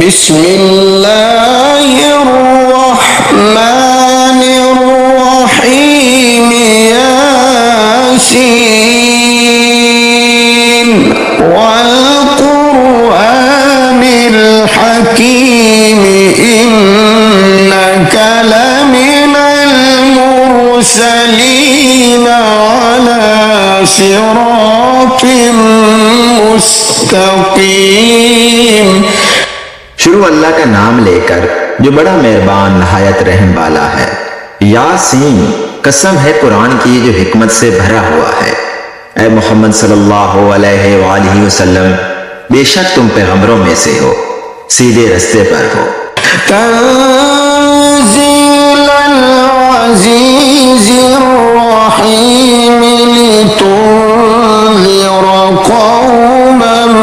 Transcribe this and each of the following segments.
बिस्मिल्लाहिर्रहमानिर्रहीम यासीन वल कुरआनिल हकीम इन्नका लमिनल मुरसलीन अला सिरातिम मुस्तकीम। शुरू अल्लाह का नाम लेकर जो बड़ा मेहरबान नहायत रहम वाला है। यासीन, कसम है कुरान की जो हिकमत से भरा हुआ है। ऐ मोहम्मद सल्लल्लाहु अलैहि वसल्लम, बेशक तुम पैगंबरों में से हो, सीधे रास्ते पर हो। तंज़ीलल अज़ीज़िर रहीम लितुन्ज़िरा कौमन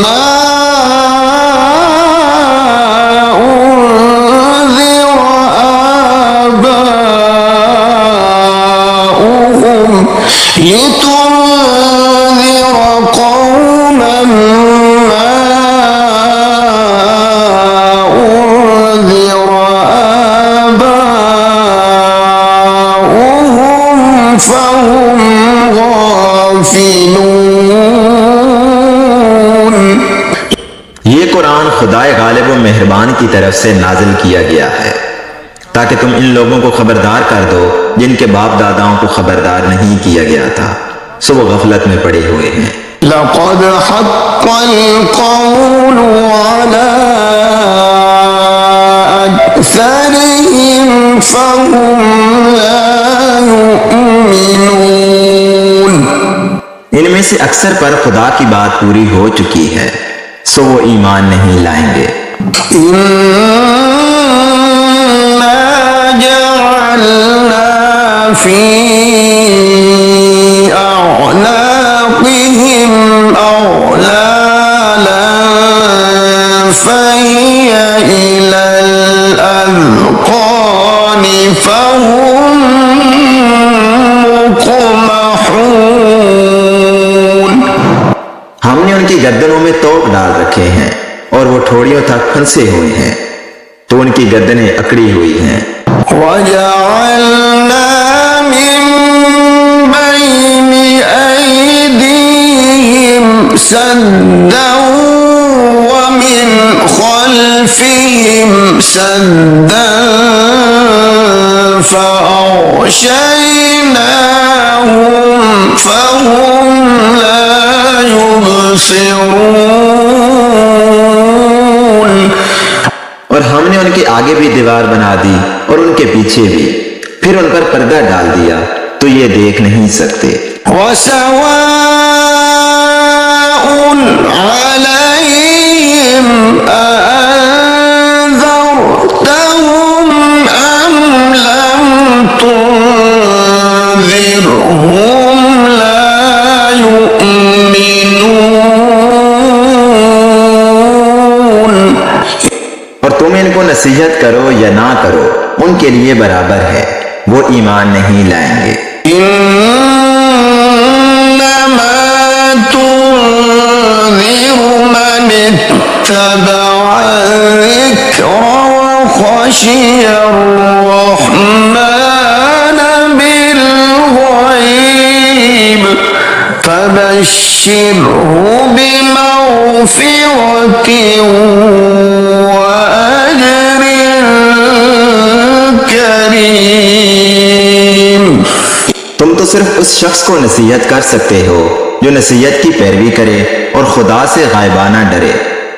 मा उन्ज़िरा आबाउहुम लितुन्ज़िरा कौमन मा उन्ज़िरा आबाउहुम फहुम गाफिलून। ये कुरान खुदाए गालिब व मेहरबान की तरफ से नाजिल किया गया है ताकि तुम इन लोगों को खबरदार कर दो जिनके बाप दादाओं को खबरदार नहीं किया गया था, सो वो गफलत में पड़े हुए हैं। लक़द हक़्क़ल क़ौलु अला अक्सरिहिम फ़हुम ला युमिनून। इनमें से अक्सर पर खुदा की बात पूरी हो चुकी है, सो वो ईमान नहीं लाएंगे। इन्ना जअलना फी अअनाक़िहिम अग़लालन फ़हिय इलल अज़क़ानि फ़हुम मुक़महून। हमने उनकी गर्दनों में तोप डाल रखे हैं और वो ठोड़ियों तक फंसे हुए हैं, तो उनकी गर्दनें अकड़ी हुई हैं। वजअलना मिन बैनि ऐदीहिम सद्दन व मिन खल्फिहिम सद्दन फ़अग़शयनाहुम फ़हुम ला युबसिरून। और हमने उनके आगे भी दीवार बना दी और उनके पीछे भी, फिर उन पर पर्दा डाल दिया तो ये देख नहीं सकते। वसवाउन अलैहिम अअन्ज़रतहुम अम लम तुन्ज़िरहुम ला युमिनून। और तुम इनको नसीहत करो या ना करो, उनके लिए बराबर है, वो ईमान नहीं लाएंगे। इन्नमा तुन्ज़िरु मन इत्तबअ ज़िक्र व ख़शियर रहमान बिलग़ैब फबश्शिरहु बिमग़फ़िरतिन व अज्रिन करीम। तुम तो सिर्फ उस शख्स को नसीहत कर सकते हो जो नसीहत की पैरवी करे और खुदा से गायबाना डरे,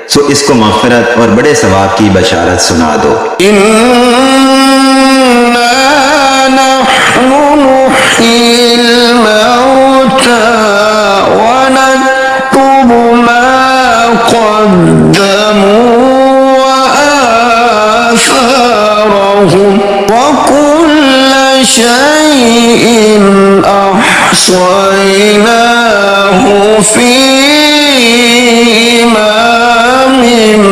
सो इसको मग़फ़िरत और बड़े सवाब की बशारत सुना दो। इन्ना नहनु नुह्यिल मौता व नक्तुबु मा क़द्दमू व आसारहुम व कुल्ल शैइन अहसयनाहु फी इमामिन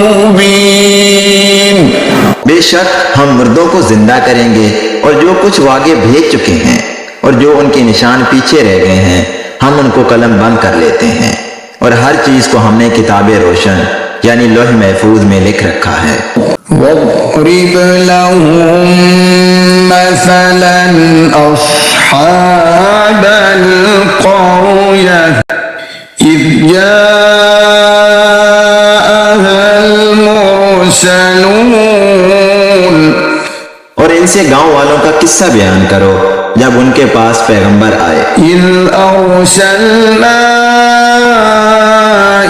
मुबीन। बेशक हम मुर्दों को जिंदा करेंगे और जो कुछ वो आगे भेज चुके हैं और जो उनके निशान पीछे रह गए हैं, हम उनको कलम बंद कर लेते हैं और हर चीज को हमने किताबे रोशन यानी लौह महफूज में लिख रखा है। واضرب لهم مثلا أصحاب القرية إذ جاءها المرسلون। और इनसे गांव वालों का किस्सा बयान करो जब उनके पास पैगंबर आए। إذ أرسلنا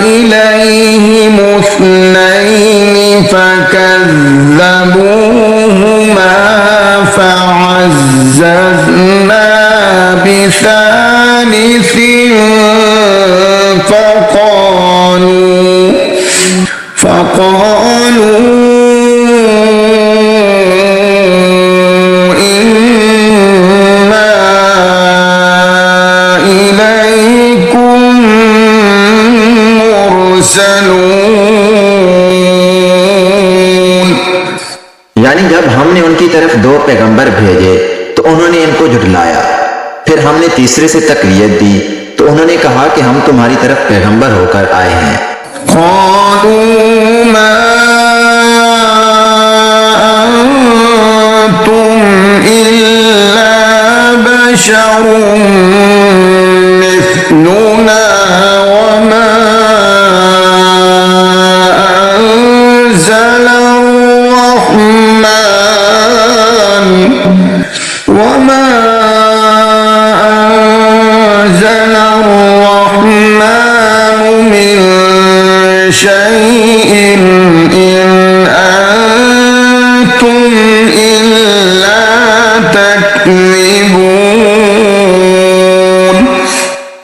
إليهم اثنين فكذبوهما فعززنا بثالث فقالوا यानी जब हमने उनकी तरफ दो पैगंबर भेजे तो उन्होंने इनको झुठलाया। फिर हमने तीसरे से तकवीयत दी तो उन्होंने कहा कि हम तुम्हारी तरफ पैगंबर होकर आए हैं।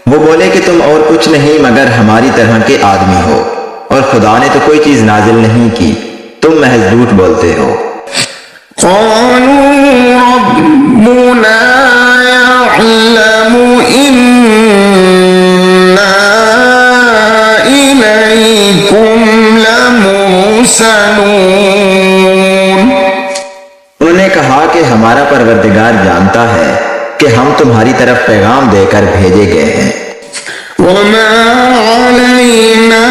वो बोले कि तुम और कुछ नहीं मगर हमारी तरह के आदमी हो और खुदा ने तो कोई चीज नाजिल नहीं की, तुम महज झूठ बोलते हो। उन्होंने कहा कि हमारा परवरदिगार जानता है कि हम तुम्हारी तरफ पैगाम देकर भेजे गए हैं। वमा अलैना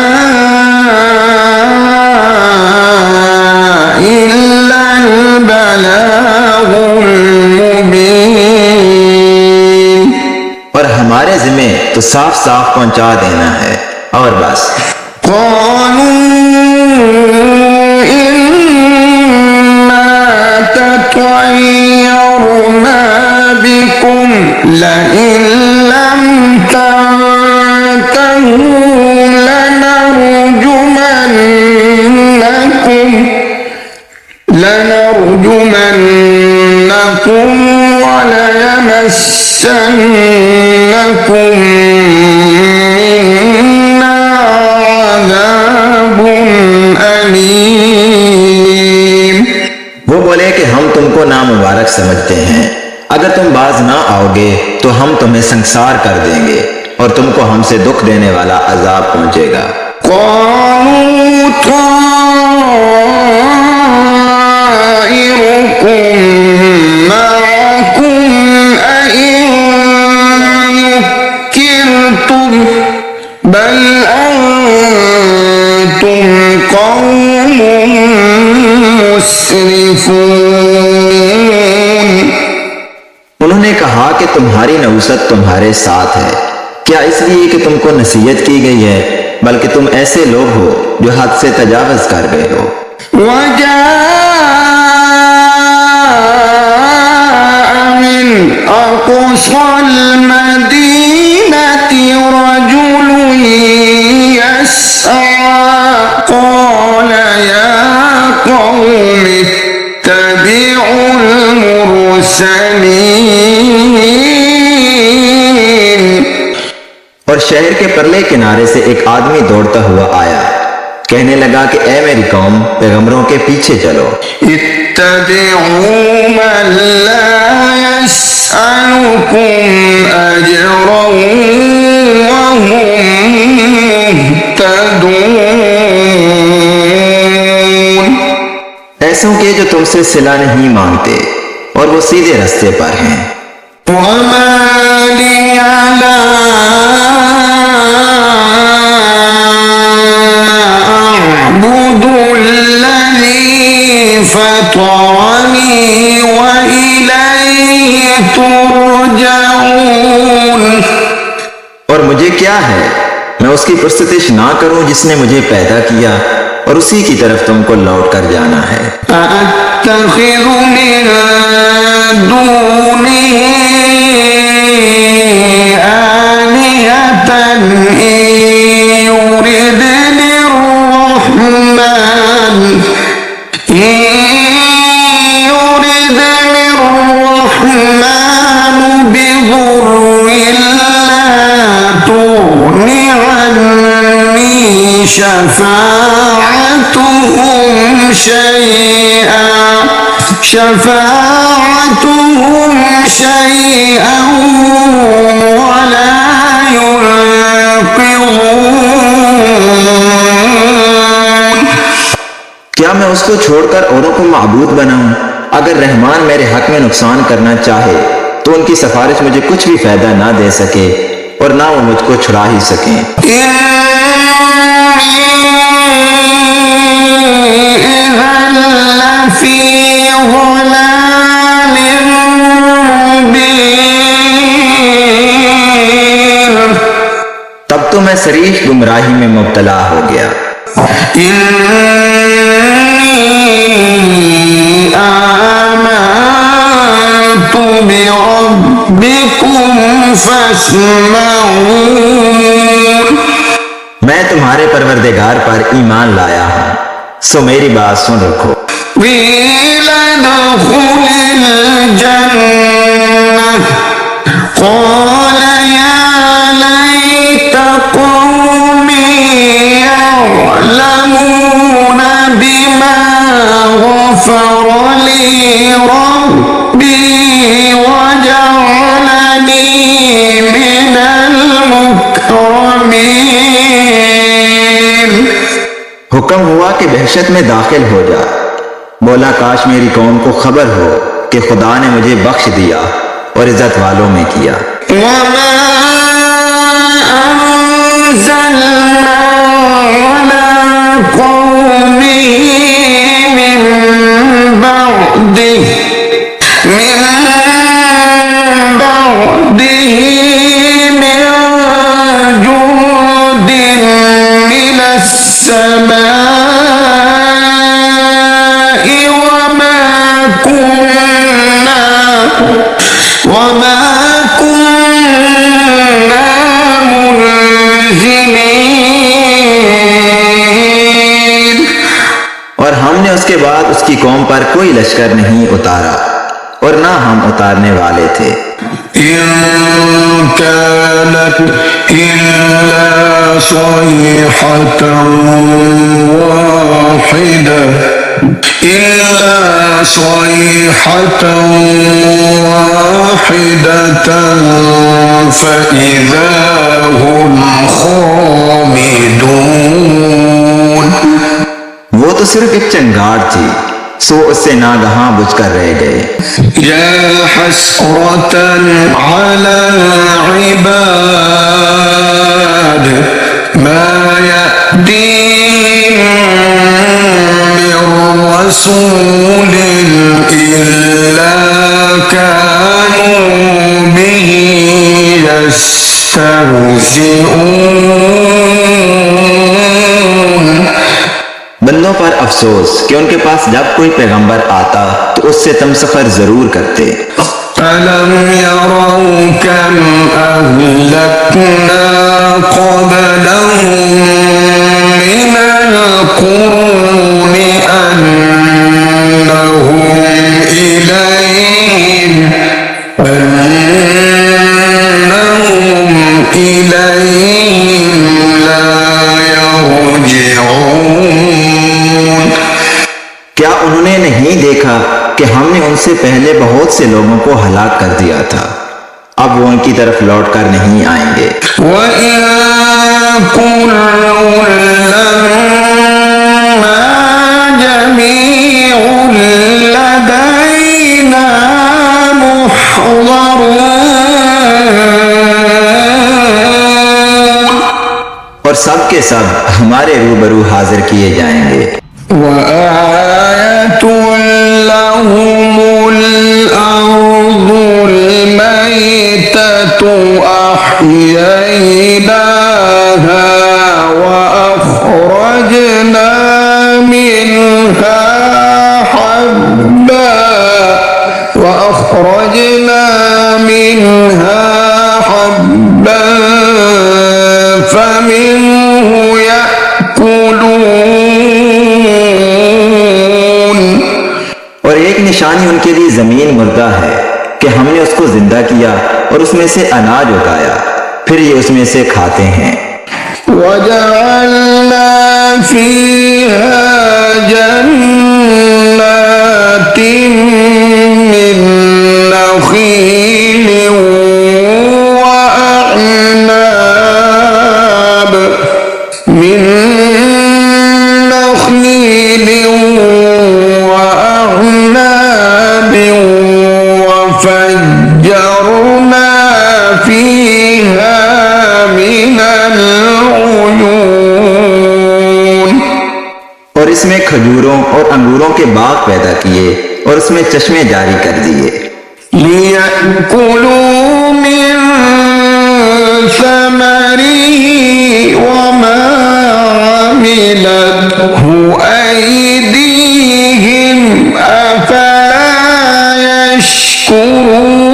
इल्लल बलागुल मुबीन। और हमारे जिम्मे तो साफ साफ पहुंचा देना है और बस। لئن لم تنتهوا لنرجمنكم وليمسنكم منا عذاب أليم। वो बोले कि हम तुमको नामुबारक समझते हैं, अगर तुम बाज ना आओगे तो हम तुम्हें संसार कर देंगे और तुमको हमसे दुख देने वाला अजाब पहुंचेगा। बल अंतुम कौम मुस्रिफून। उन्होंने कहा कि तुम्हारी नौसत तुम्हारे साथ है, क्या इसलिए कि तुमको नसीहत की गई है, बल्कि तुम ऐसे लोग हो जो हद से तजावज कर गए हो। मिन अक़सल मदीनति रजुल यस्आ क़ाल या क़ौम इत्तबिउल मुरसलीन। और शहर के परले किनारे से एक आदमी दौड़ता हुआ आया, कहने लगा कि ए मेरी कौम, पैगंबरों के पीछे चलो। इत्तबिउ मन ला यसअलुकुम अजरन व हुम मुहतदून। ऐसों के जो तुमसे सिला नहीं मांगते और वो सीधे रास्ते पर हैं। वमा लिया ला ترجعون और मुझे क्या है, मैं उसकी प्रस्तुतिश ना करूं जिसने मुझे पैदा किया और उसी की तरफ तुमको लौट कर जाना है। أأتخذ من دونه آلهة إن يردني الرحمن بضر لا تغن عني شفاعتهم شيئا ولا ينقذون। क्या मैं उसको छोड़कर औरों को माबूद बनाऊं? अगर रहमान मेरे हक में नुकसान करना चाहे तो उनकी सिफारिश मुझे कुछ भी फायदा ना दे सके और ना वो मुझको छुड़ा ही सके। तब तो मैं सरीह गुमराही में मुब्तला हो गया। मैं तुम्हारे परवरदिगार पर ईमान लाया हूँ, सो मेरी बात सुन रखो। قال يا ليت قومي يعلمون بما غفر لي ربي وجعلني من المكرمين। हुक्म हुआ कि बहशत में दाखिल हो जा। बोला काश मेरी कौम को खबर हो कि खुदा ने मुझे बख्श दिया और इज्जत वालों में किया। वमा अंज़लना अला कौमिही मिन बअदिही मिन जुंदिन मिनस समाई वमा कुन्ना मुनज़िलीन। और हमने उसके बाद उसकी कौम पर कोई लश्कर नहीं उतारा और ना हम उतारने वाले थे। इन कानत इल्ला सयहतन वाहिदतन फइज़ा हुम खामिदून। वो तो सिर्फ एक चंगाड़ थी, सो उससे नागहां बुझकर रह गए। या हसरतन अला इबाद मा यअतीहिम मिर रसूलिन इल्ला कानू बिही यस्तहज़िऊन। बंदों पर अफसोस कि उनके पास जब कोई पैगंबर आता तो उससे तमसखर जरूर करते। अलम यरौ कम अहलकना क़ब्लहुम मिनल क़ुरूनि अन्नहुम इलैहिम ला यरजिऊन। क्या उन्होंने नहीं देखा कि हमने उनसे पहले बहुत से लोगों को हलाक कर दिया था, अब वो उनकी तरफ लौट कर नहीं आएंगे। और सब के सब हमारे रूबरू हाजिर किए जाएंगे। وآية لهم الأرض أحييناها وأخرجنا منها حبا فمنه يأكلون। और एक निशानी उनके लिए जमीन मुर्दा है कि हमने उसको जिंदा किया और उसमें से अनाज उगाया, फिर ये उसमें से खाते हैं। वजअलना फीहा जन्नातिन मिन नखील वअअनाब وفجرنا فيها من العيون। और इसमें खजूरों और अंगूरों के बाग पैदा किए और उसमें चश्मे जारी कर दिए। लियअकुलू मिन समरिही वमा अमिलतहु अयदीहिम अफला यशकुरून।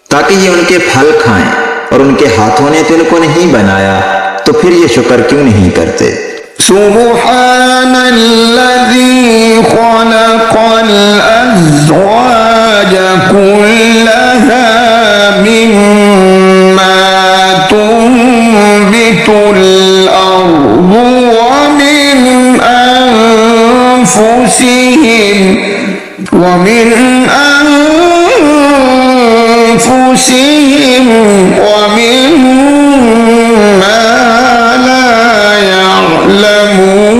ताकि ये उनके फल खाएं, और उनके हाथों ने तो इनको नहीं बनाया, तो फिर ये शुक्र क्यों नहीं करते। सुब्हानल्लज़ी खलक़ल अज़वाज कुल्लहा मिम्मा तुंबितुल अर्ज़ु व मिन अनफुसिहिम वमिम्मा ला यअलमून।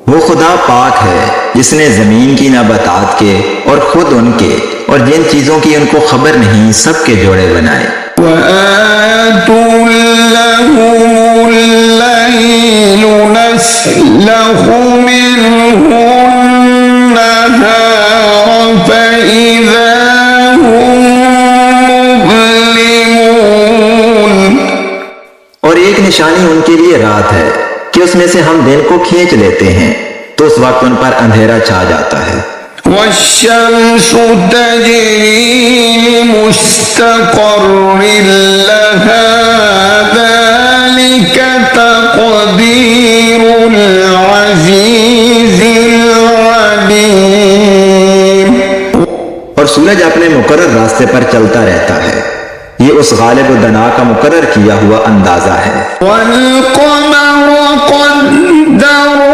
वो खुदा पाक है जिसने जमीन की नबातात के और खुद उनके और जिन चीजों की उनको खबर नहीं सबके जोड़े बनाए। वआतुल लहुमुल लैलु नस्लखु मिन्हु नहार फइज़ा हुम मुज़लिमून। और एक निशानी उनके लिए रात है कि उसमें से हम दिन को खींच लेते हैं, तो उस वक्त उन पर अंधेरा छा जाता है। वश्शम्सु तजरी लिमुस्तक़र्रिन लहा ज़ालिक तक़दीरुल अज़ीज़िल अलीम। और सूरज अपने मुकर्रर रास्ते पर चलता रहता है, ये उस गालिब व दना का मुकर्रर किया हुआ अंदाजा है। वल्क़मर क़द्दरनाहु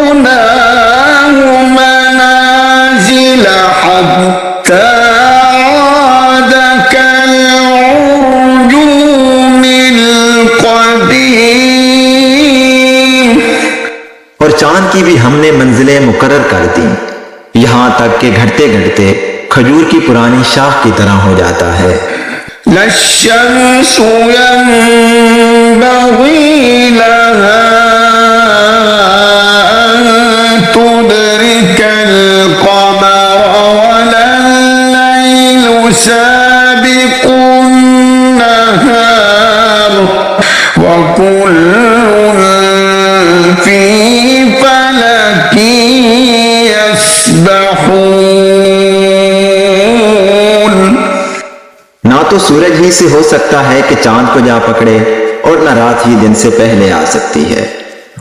मनाज़िल हत्ता आद कलउर्जूनिल क़दीम। और चांद की भी हमने मंजिलें मुकर्रर कर दी, यहाँ तक कि घटते घटते खजूर की पुरानी शाख की तरह हो जाता है। लश्शम्सु यंबग़ी लहा अन तुदरिकल क़मर वल्लैलु साबिक़ुन नहार वकुल्लुन फ़ी फ़लकिन यस्बहून। ना तो सूरज ही से हो सकता है कि चांद को जा पकड़े, और न रात ही दिन से पहले आ सकती है,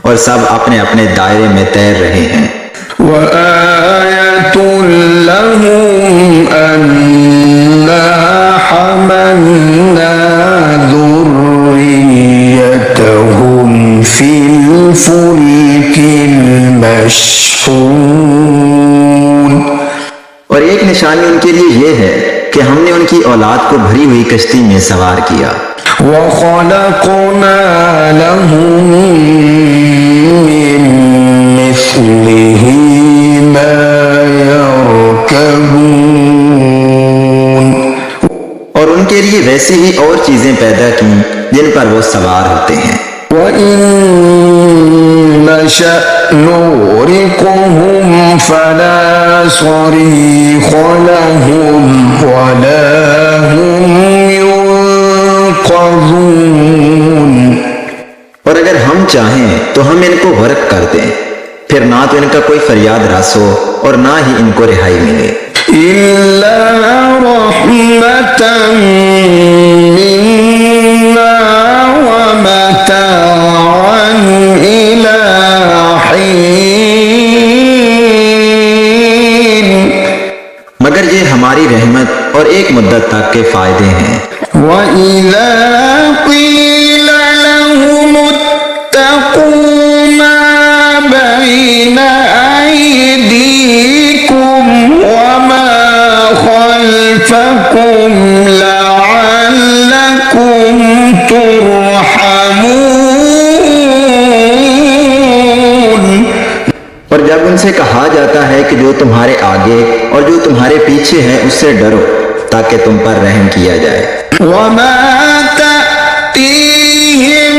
और सब अपने अपने दायरे में तैर रहे हैं। वआयतुल लहुम अन्ना हमलना ذُرِّيَّتَهُمْ फिल फुल्किल मशहून। और एक निशानी उनके लिए यह है कि हमने उनकी औलाद को भरी हुई कश्ती में सवार किया। वख़लक़ना लहुम मिन मिस्लिही मा यरकबून। और उनके लिए वैसी ही और चीजें पैदा की जिन पर वो सवार होते हैं। وإن نشأ نغرقهم فلا صريخ لهم ولا هم ينقذون। और अगर हम चाहें तो हम इनको गर्क कर दें, फिर ना तो इनका कोई फरियाद रास हो और ना ही इनको रिहाई मिले। إلا رحمة منا ومتاعا إلى حين। मगर ये हमारी रहमत और एक मुद्दत तक के फायदे हैं। وإذا قيل لهم اتقوا ما بين أيديكم وما خلفكم لعلكم ترحمون। और जब उनसे कहा जाता है कि जो तुम्हारे आगे और जो तुम्हारे पीछे है उससे डरो ताकि तुम पर रहम किया जाए। وما تأتيهم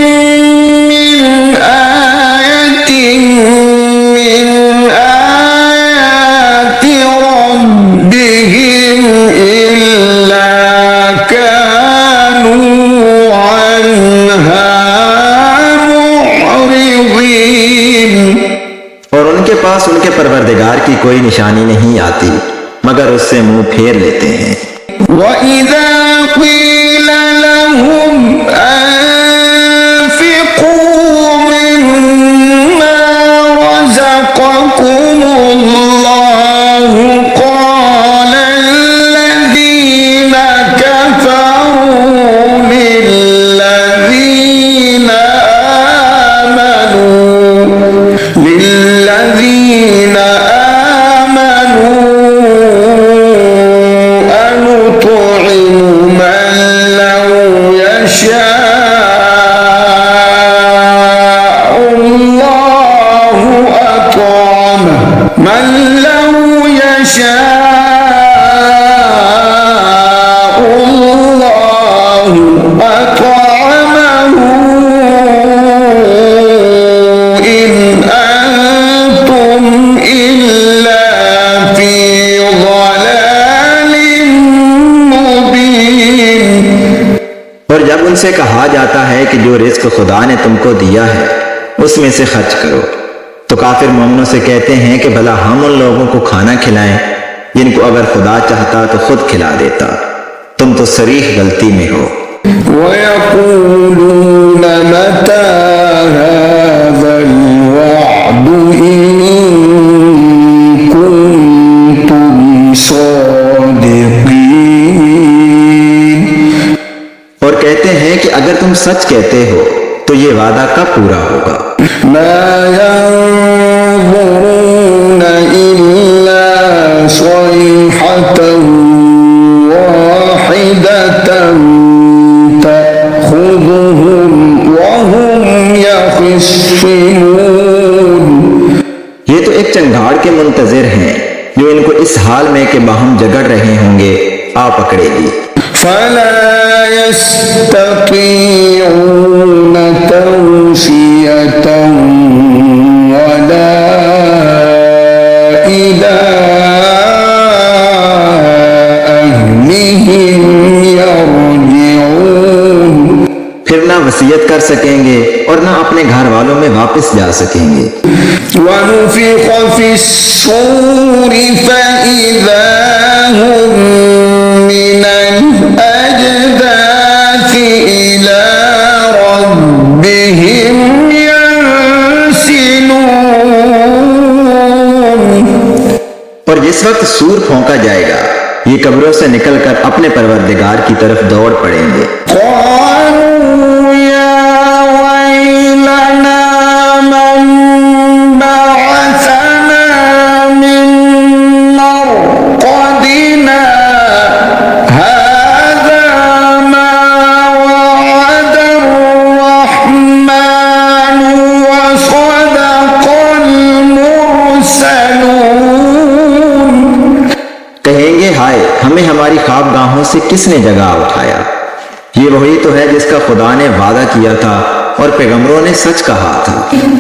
من آية من آيات ربهم إلا كانوا عنها معرضين। और उनके पास उनके परवरदिगार की कोई निशानी नहीं आती मगर उससे मुंह फेर लेते हैं। وإذا قيل لهم أنفقوا مما رزقكم الله قال الذين كفروا للذين آمنوا أنطعم من لو يشاء الله أطعمه إن أنتم إلا في ضلال مبين। और जब उनसे कहा जाता है कि जो रिज्क खुदा ने तुमको दिया है उसमें से खर्च करो तो काफिर मोमिनों से कहते हैं कि भला हम उन लोगों को खाना खिलाएं जिनको अगर खुदा चाहता तो खुद खिला देता, तुम तो सरीह गलती में हो। ويقولون متى هذا الوعد إن كنتم صادقين। और कहते हैं कि अगर तुम सच कहते हो तो ये वादा कब पूरा होगा। ما ينظرون إلا صيحة واحدة تأخذهم وهم يخصمون। ये तो एक चंगाड़ के मुंतजिर हैं जो इनको इस हाल में कि बाहम झगड़ रहे होंगे आ पकड़ेगी। فلا يستطيعون توصية ولا إلى أهلهم يرجعون। फिर ना वसीयत कर सकेंगे और ना अपने घर वालों में वापस जा सकेंगे। ونفخ في الصور فإذا هم من الأجداث إلى ربهم ينسلون। और जिस वक्त सूर फौंका जाएगा ये कब्रों से निकलकर अपने परवरदिगार की तरफ दौड़ पड़ेंगे। قالوا يا ويلنا من بعثنا من مرقدنا هذا ما وعد الرحمن وصدق المرسلون। कहेंगे हाय हमें हमारी ख्वाबगाहों से किसने जगा उठाया। ये वही तो है जिसका खुदा ने वादा किया था और पैगंबरों ने सच कहा था। इन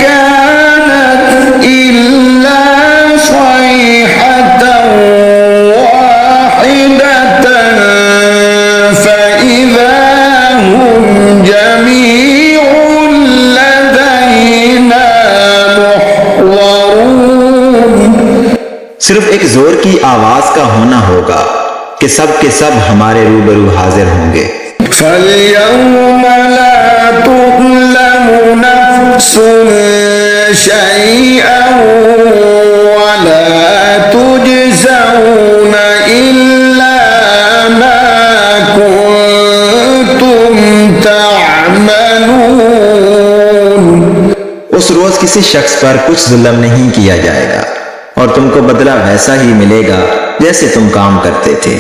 कानत इल्ला सयहतन वाहिदतन फइज़ा हुम जमीउन लदैना मुहज़रून। सिर्फ एक जोर की आवाज का होना होगा कि सब के सब हमारे रूबरू हाजिर होंगे। फल्यौम ला तुज़लमु नफ्सुन शैअन वला तुजज़ौन इल्ला मा कुन्तुम तअमलून। उस रोज किसी शख्स पर कुछ जुल्म नहीं किया जाएगा और तुमको बदला वैसा ही मिलेगा जैसे तुम काम करते थे।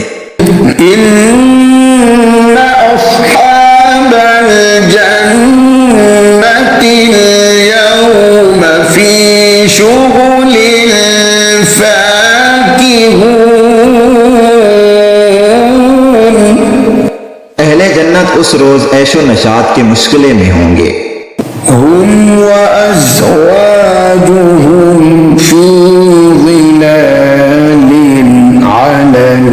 इन्न अस्हाबल जन्नति यौम फी शुगुलिन फाकिहून। अहले जन्नत उस रोज ऐशो नशात के मुश्किले में होंगे। हुम व अज़वाजुहुम फी ज़िलालिन अलल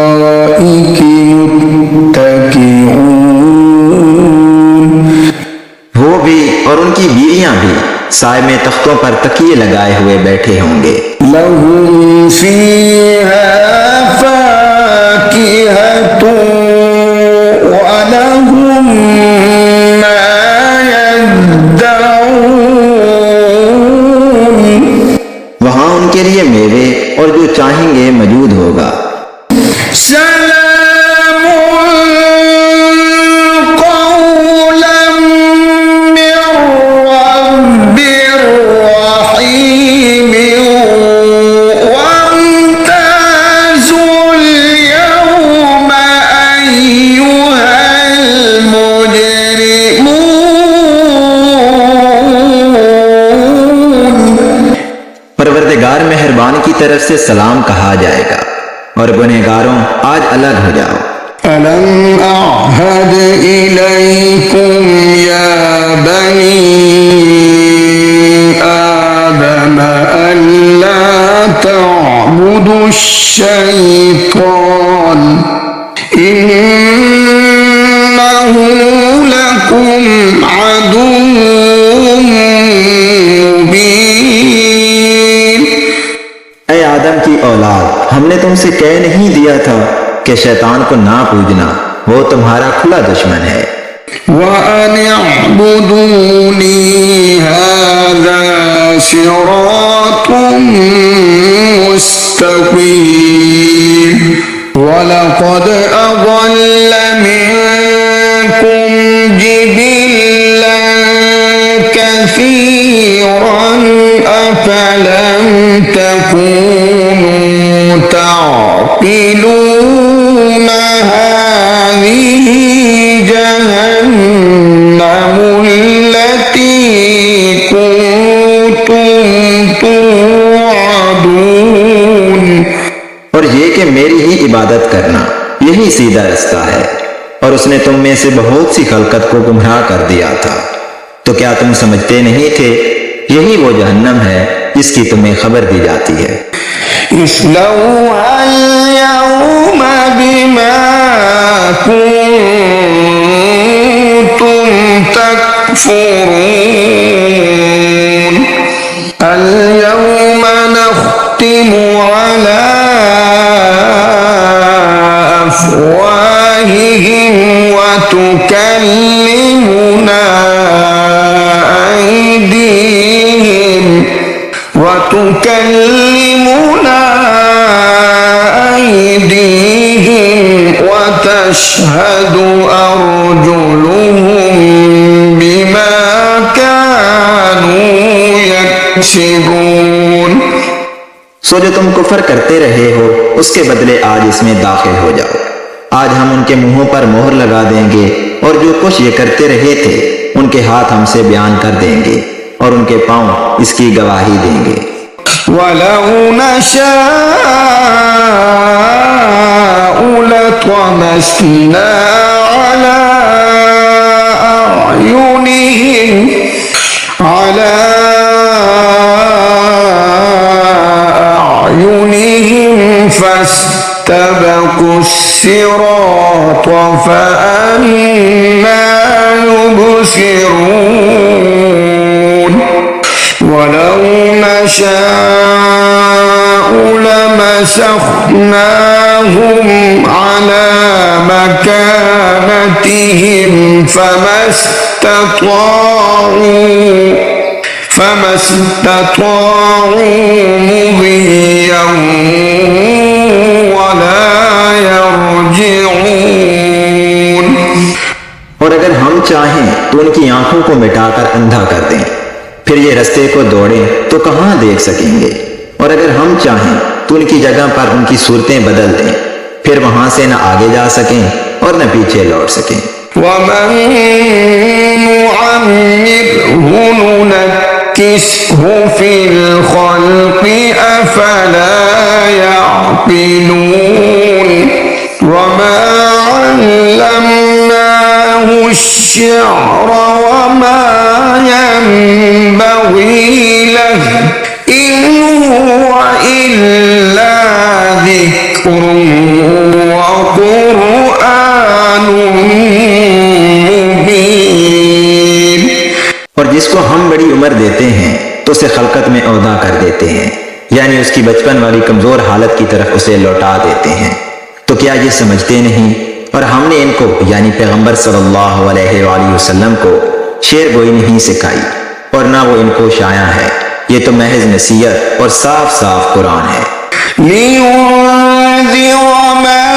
अराइकि मुत्तकिऊन। वो भी और उनकी बीवियां भी साए में तख्तों पर तकिए लगाए हुए बैठे होंगे। लहुम फीहा फाकिहतुन व लहुम मा यद्दऊन। वहां उनके लिए मेवे और जो चाहेंगे मौजूद होगा। सलामुन कौलन मिर रब्बिर रहीम वम्ताजुल यौमा अय्युहल मुजरिमून। परवरदिगार मेहरबान की तरफ से सलाम कहा जाएगा और गुनहगारों आज अलग हो जाओ। अलम अअहद इलैकुम या बनी आदम अल्ला तअबुदुश्शैतान इन्नहु लकुम अदुव्वुम मुबीन। ऐ आदम की औलाद, हमने तुमसे कह नहीं दिया था कि शैतान को ना पूजना, वो तुम्हारा खुला दुश्मन है। वअन अअबुदूनी हाज़ा सिरातुम मुस्तक़ीम। वलक़द अज़ल्ल मिनकुम जिबिल्लन कसीरन अफ़लम तकूनू तअक़िलून। हाज़िही जहन्नमुल्लती कुन्तुम तुअदून। और ये कि मेरी ही इबादत करना, यही सीधा रास्ता है। और उसने तुम में से बहुत सी खलकत को गुमराह कर दिया था। तो क्या तुम समझते नहीं थे? यही वो जहन्नम है जिसकी तुम्हें खबर दी जाती है। इस्लौहल यौमा बिमा कुन्तुम तकफुरून। अल यौमा नख्तिमु अला अफ़वाहिहिम व तुकल्लिमुना أيديهم وتشهد أرجلهم بما كانوا يكسبون। सो जो तुम कुफर करते रहे हो उसके बदले आज इसमें दाखिल हो जाओ। आज हम उनके मुंहों पर मोहर लगा देंगे और जो कुछ ये करते रहे थे उनके हाथ हमसे बयान कर देंगे और उनके पांव इसकी गवाही देंगे। वलौ नशाअ لطمسنا على أعينهم فاستبقوا الصراط فأنى يبصرون ولو نشاء لمسخناهم على مكانتهم فما استطاعوا مضيا ولا يرجعون। और अगर हम चाहें तो उनकी आंखों को मिटाकर अंधा कर दें, फिर ये रास्ते को दौड़ें तो कहां देख सकेंगे। और अगर हम चाहें तो उनकी जगह पर उनकी सूरतें बदल दें, फिर वहां से न आगे जा सकें और न पीछे लौट सकें। वमन नुअम्मिरहु नुनक्किसहु फिल खल्क़ि अफला यअक़िलून वमा अल्लमनाहु अश्शिअर वमा यंबग़ी लहु इन हुव इल्ला ज़िक्रुन व क़ुरआनुन मुबीन। और जिसको हम बड़ी उम्र देते हैं तो उसे खलकत में औदा कर देते हैं, यानी उसकी बचपन वाली कमजोर हालत की तरफ उसे लौटा देते हैं। तो क्या ये समझते नहीं? और हमने इनको यानी पैगंबर सल्लल्लाहु अलैहि वसल्लम को शेर गोई नहीं सिखाई और ना वो इनको शाया है। ये तो महज नसीहत और साफ साफ कुरान है। लियुन्ज़िर मन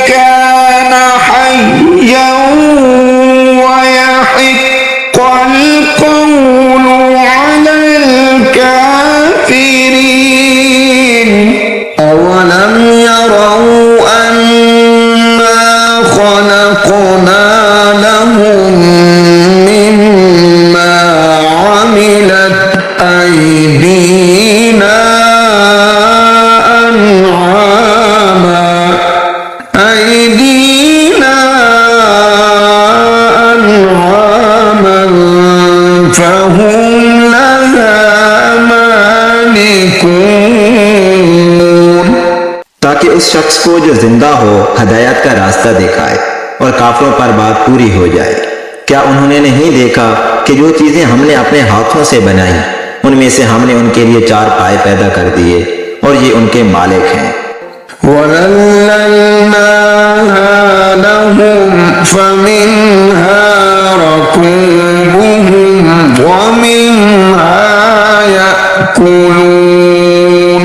कान हय्यन व यहिक़्क़ल क़ौलु अलल काफ़िरीन। अवलम यरौ अन्ना खलक़ना लहुम मिम्मा अमिलत अयदीना अन'ामन फहुम लहा मालिकून। ताकि उस शख्स को जो जिंदा हो हदायत का रास्ता दिखाए और काफिरों पर बात पूरी हो जाए। क्या उन्होंने नहीं देखा कि जो चीजें हमने अपने हाथों से बनाई उनमें से हमने उनके लिए 4 पाए पैदा कर दिए और ये उनके मालिक हैं। वज़ल्लल्नाहा लहुम फमिन्हा रकूबुहुम व मिन्हा याकुलून।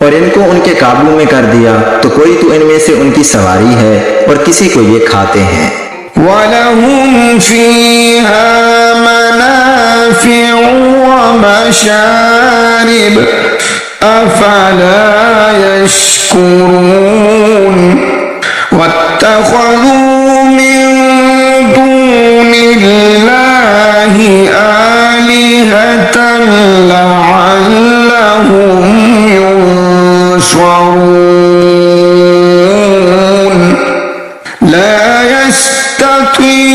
और इनको उनके काबू में कर दिया तो कोई तो इनमें से उनकी सवारी है और किसी को ये खाते हैं। वलहुम फीहा मनाफ़िउ व मशारिब अफला यश्कुरून। वत्तख़ज़ू मिन दूनिल्लाहि आलिहतन लअल्लहुम युनशरून। ला यस्ततीऊन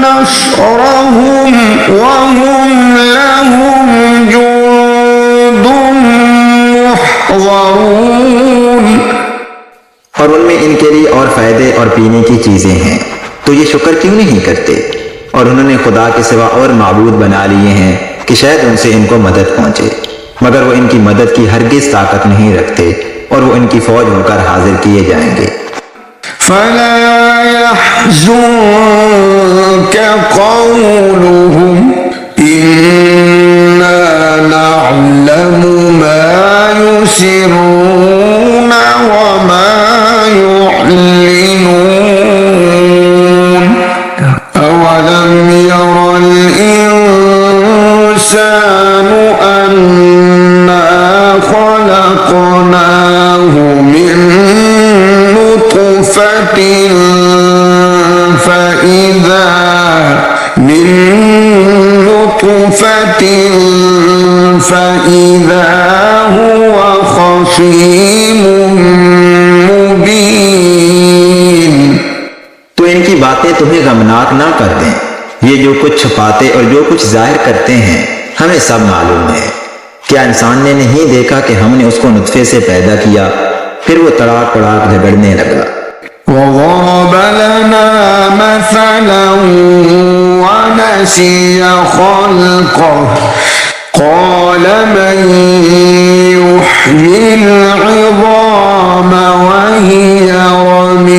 नशरहुम व हुम लहुम जुन्दुम मुहज़रून। और उनमें इनके लिए और फायदे और पीने की चीजें हैं, तो ये शुक्र क्यों नहीं करते? और उन्होंने खुदा के सिवा और माबूद बना लिए हैं कि शायद उनसे इनको मदद पहुंचे, मगर वो इनकी मदद की हरगिज ताकत नहीं रखते और वो इनकी फौज होकर हाजिर किए जाएंगे। फला यहज़ुनक क़ौलुहुम इन्ना नअलमु मा युसिर्रून व मा युअलिनून। अवलम यरल इंसानु अन्ना खलक़नाहु मिन नुत्फ़तिन فإذا هو خصيم बातें तुम्हें गमनाक ना कर दें। ये जो कुछ छुपाते और जो कुछ जाहिर करते हैं हमें सब मालूम है। क्या इंसान ने नहीं देखा कि हमने उसको नुत्फे से पैदा किया, फिर वो तड़ाक तड़ाक झगड़ने लगा। وضرب لنا مثلا ونسي خلقه قال من يحيي العظام وهي رميم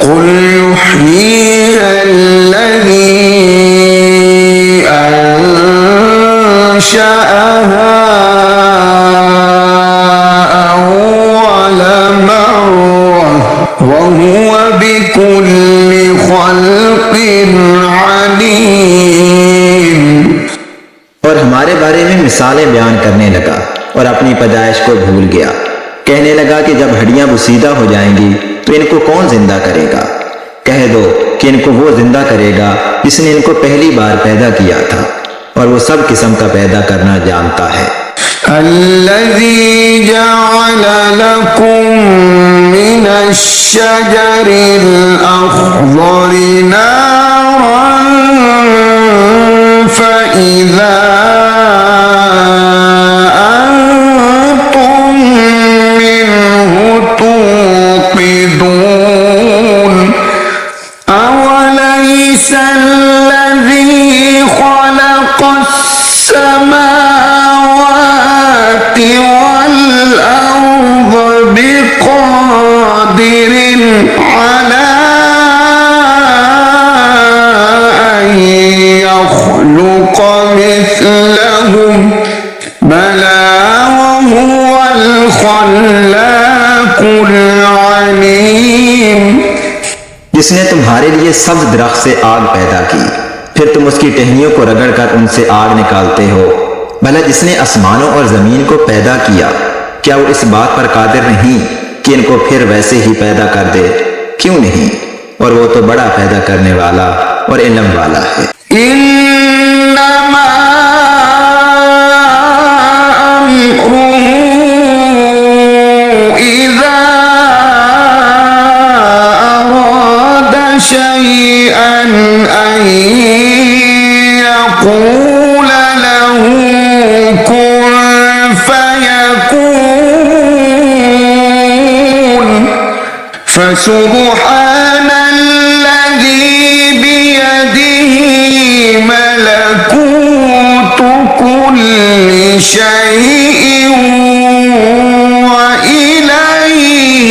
قل يحييها الذي أنشأها وهو بكل خلق عليم। और हमारे बारे में मिसालें बयान करने लगा और अपनी पैदाइश को भूल गया। कहने लगा कि जब हड्डियां बुसीदा हो जाएंगी तो इनको कौन जिंदा करेगा। कह दो कि इनको वो जिंदा करेगा जिसने इनको पहली बार पैदा किया था और वो सब किस्म का पैदा करना जानता है। الذي جعل لكم من الشجر الأخضر نارا فإذا أنتم منه توقدون أوليس الذي خلق السماوات والأرض بقادر على أن يخلق مثلهم بلى وهو الخلاق العليم। जिसने तुम्हारे लिए सब्ज दरख्त से आग पैदा की, फिर तुम उसकी टहनियों को रगड़कर उनसे आग निकालते हो। भला जिसने आसमानों और जमीन को पैदा किया, क्या वो इस बात पर कादिर नहीं कि इनको फिर वैसे ही पैदा कर दे? क्यों नहीं? और वो तो बड़ा पैदा करने वाला और इल्म वाला है। इन्नमा अम्रुहु इज़ा अरादा शैअन अन यक़ूल लहू कुन फयकून फसुब्हान الذي بيده ملكوت كل شيء وإليه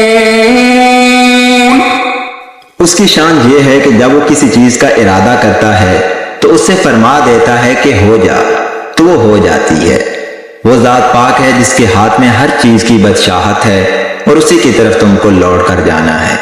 ترجعون। उसकी शान ये है कि जब वो किसी चीज का इरादा करता है तो उससे फरमा देता है कि हो जा, तो वो हो जाती है। वो जात पाक है जिसके हाथ में हर चीज की बादशाहत है और उसी की तरफ तुमको लौट कर जाना है।